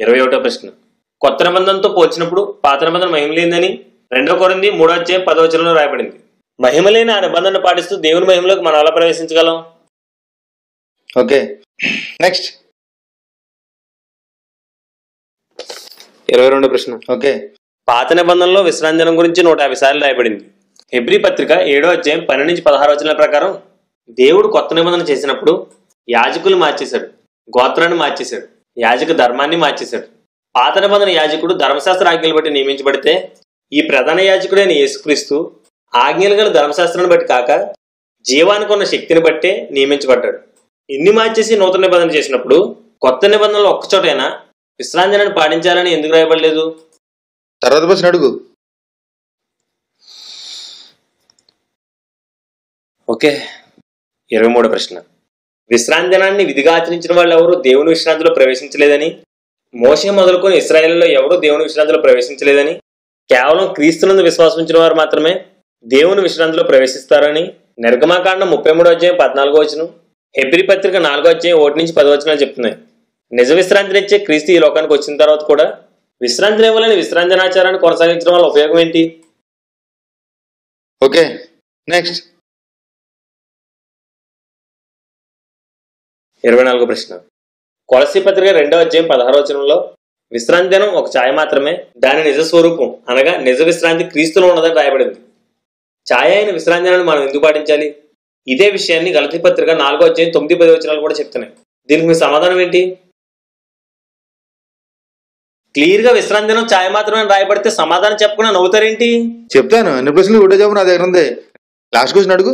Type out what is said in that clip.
21వ ప్రశ్న. కొత్త నిబంధనతో పోల్చినప్పుడు పాత నిబంధన మహిమ లేదని 2 కొరింథీ 3:10 రాయబడింది. మహిమ లేని ఆ నిబంధనను పాటిస్తూ దేవుని మహిమలోకి మనం ఎలా ప్రవేశించగలం? ఓకే, నెక్స్ట్ 22వ ప్రశ్న. ఓకే, పాత నిబంధనలో విశ్రాంతి దినం గురించి 150 సార్లు రాయబడింది. హెబ్రీ పత్రిక 7:12-16 ప్రకారం దేవుడు కొత్త నిబంధన చేసినప్పుడు యాజకులు మార్చేశాడు, గోత్రాన్ని మార్చేశాడు, యాజక ధర్మాన్ని మార్చేశాడు. పాత నిబంధన యాజకుడు ధర్మశాస్త్ర ఆజ్ఞలు బట్టి నియమించబడితే ఈ ప్రధాన యాజకుడైన యేసుక్రీస్తు ఆజ్ఞలు గల ధర్మశాస్త్రాన్ని బట్టి కాక జీవానికి ఉన్న శక్తిని బట్టే నియమించబడ్డాడు. ఇన్ని మార్చేసి నూతన నిబంధన చేసినప్పుడు కొత్త నిబంధనలు ఒక్కచోటైనా విశ్రాంతి దినాన్ని పాటించాలని ఎందుకు రాయబడలేదు? తర్వాత ప్రశ్న అడుగు. ఓకే, 23వ ప్రశ్న. విశ్రాంతి దినాన్ని విధిగా ఆచరించిన వాళ్ళు ఎవరు దేవుని విశ్రాంతిలో ప్రవేశించలేదని, మోషే మొదలుకొని ఇశ్రాయేలులో ఎవరూ దేవుని విశ్రాంతిలో ప్రవేశించలేదని, కేవలం క్రీస్తునందు విశ్వాసం ఉంచిన వారు మాత్రమే దేవుని విశ్రాంతిలో ప్రవేశిస్తారని నిర్గమాకాండం 33:14 హెబ్రీ పత్రిక 4:1-10 చెప్తున్నాయి. నిజ విశ్రాంతినిచ్చే క్రీస్తు ఈ లోకానికి వచ్చిన తర్వాత కూడా విశ్రాంతిని ఇవ్వాలని విశ్రాంతి దినాచారాన్ని కొనసాగించడం వల్ల ఉపయోగం ఏంటి? ఓకే, నెక్స్ట్ 24వ ప్రశ్న. కొలస్సీ పత్రిక 2:16 విశ్రాంతి దినం ఒక ఛాయ మాత్రమే, దాని నిజ స్వరూపం అనగా నిజ విశ్రాంతి క్రీస్తులో ఉన్నదని రాయబడింది. ఛాయ అయిన విశ్రాంతి దినాన్ని మనం ఎందుకు పాటించాలి? ఇదే విషయాన్ని గలతీ పత్రిక 4:9-10 కూడా చెప్తున్నాయి. దీనికి మీ సమాధానం ఏంటి? క్లియర్ గా విశ్రాంతి దినం ఛాయ మాత్రమే రాయబడితే సమాధానం చెప్పకుండా నవ్వుతారేంటి? చెప్తాను. అన్ని ప్రశ్నలు ఒకటే జవాబు నా దగ్గర ఉంది. లాస్ట్ క్వశ్చన్ అడుగు.